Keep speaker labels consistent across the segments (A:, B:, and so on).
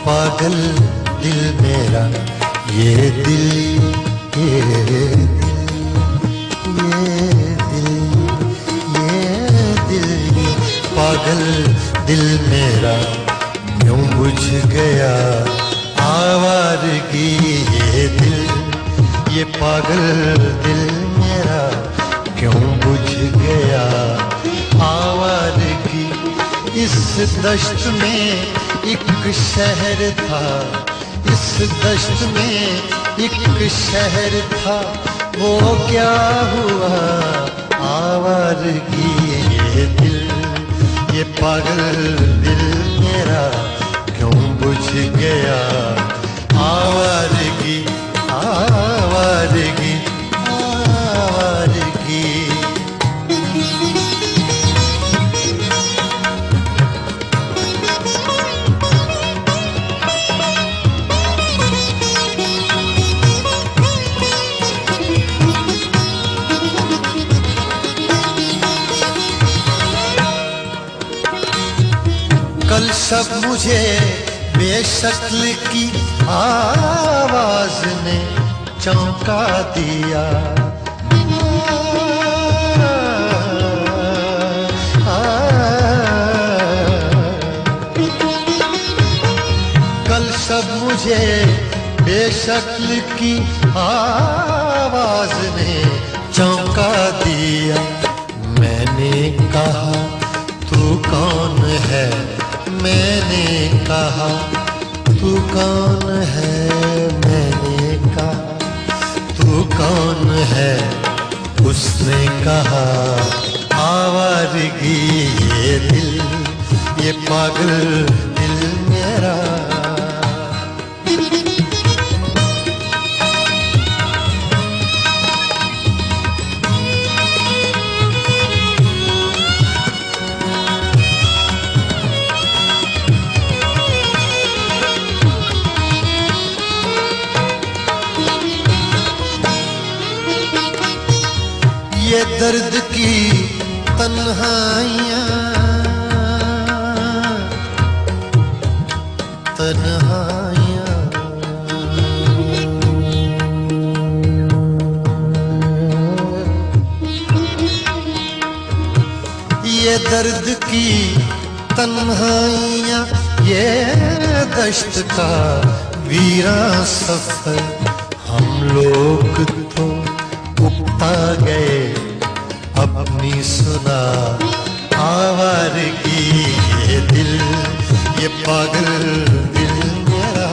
A: पागल दिल मेरा, ये दिल, ये दिल, ये दिल, ये दिल, पागल दिल मेरा क्यों बुझ गया आवारगी। ये दिल, ये पागल दिल मेरा क्यों बुझ गया आवारगी। इस दश्त में एक शहर था, इस दश्त में एक शहर था, वो क्या हुआ आवारगी। ये दिल, ये पागल दिल मेरा क्यों बुझ गया आवारगी, आवारगी, आवारगी। कल सब मुझे बेशक्ल की आवाज ने चौंका दिया। कल सब मुझे बेशक्ल की आवाज ने चौंका दिया। मैंने कहा तू कौन है, मैंने कहा तू कौन है, मैंने कहा तू कौन है। उसने कहा आवारगी। ये दिल, ये पागल दिल मेरा। ये दर्द की तन्हाइयाँ, तन्हाइयाँ, ये दर्द की तन्हाइयाँ, ये दश्त का वीरान सफर। हम लोग तो उगता गए अपनी सुना आवारगी। ये दिल, ये पागल दिल मेरा।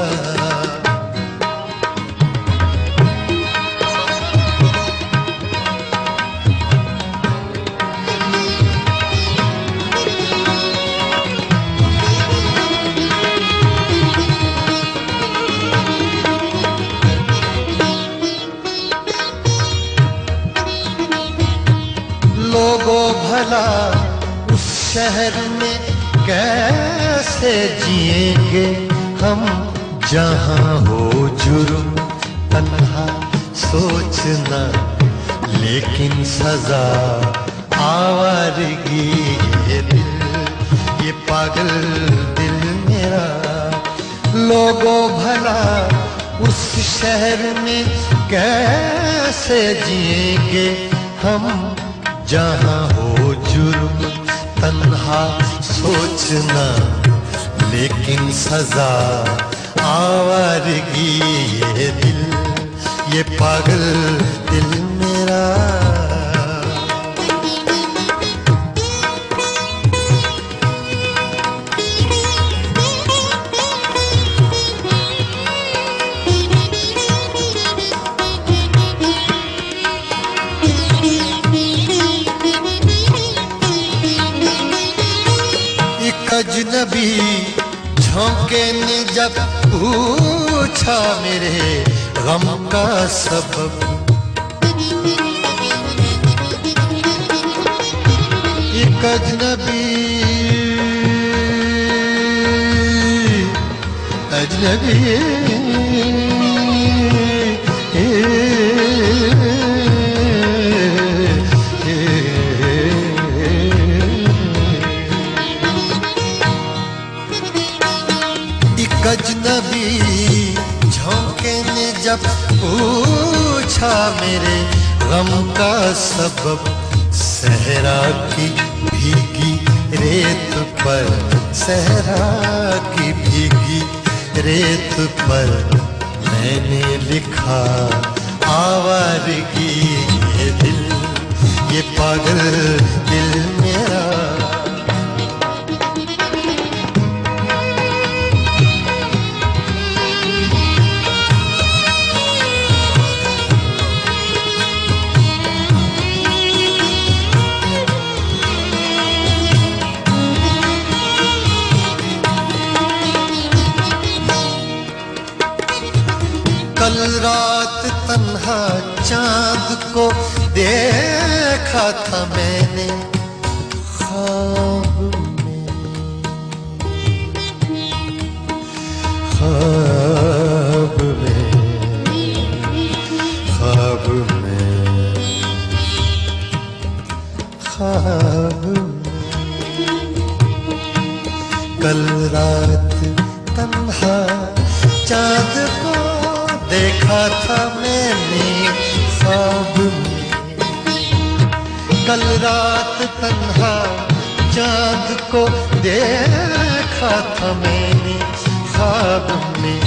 A: लोगों भला उस शहर में कैसे जिएंगे हम, जहां हो जुर्म तन्हा सोचना लेकिन सजा आवारगी। ये दिल, ये पागल दिल मेरा। लोगों भला उस शहर में कैसे जिएंगे हम, जहां हो जुर्म तन्हा सोचना लेकिन सजा आवारगी। ये दिल, ये पागल दिल मेरा। अजनबी झोंके ने जब पूछा मेरे गम का सबब, एक अजनबी, अजनबी मेरे गम का सबब सहरा की भीगी रेत पर, सहरा की भीगी रेत पर मैंने लिखा आवारगी। ये दिल, ये पागल दिल मेरा। कल रात तन्हा चांद को देखा था मैंने ख्वाब में, ख्वाब में, ख्वाब में, ख्वाब में। कल रात तन्हा चांद को देखा था मैंने ख्वाब में। कल रात तन्हा चांद को देखा था मैंने ख्वाब में।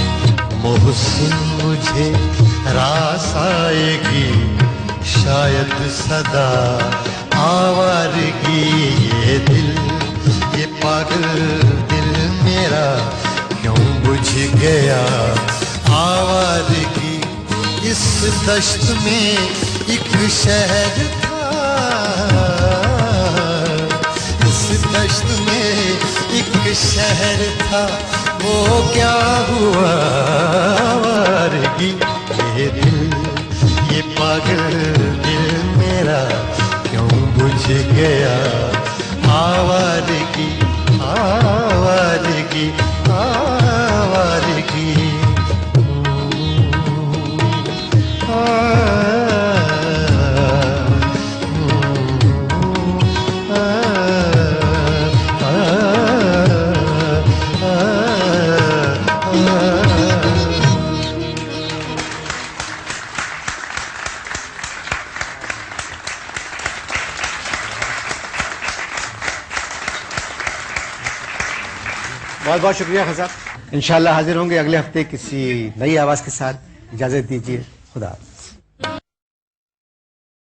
A: मोहसिन मुझे रास आएगी शायद सदा आवारगी। ये दिल, ये पागल दिल मेरा क्यों बुझ गया आवारगी। इस दश्त में एक शहर था, इस दश्त में एक शहर था, वो क्या हुआ आवारगी। ये दिल, ये पागल दिल मेरा क्यों बुझ गया आवारगी, आवारगी, आवारगी।
B: बहुत बहुत शुक्रिया खान साहब। इंशाल्लाह हाजिर होंगे अगले हफ्ते किसी नई आवाज के साथ। इजाजत दीजिए, खुदा।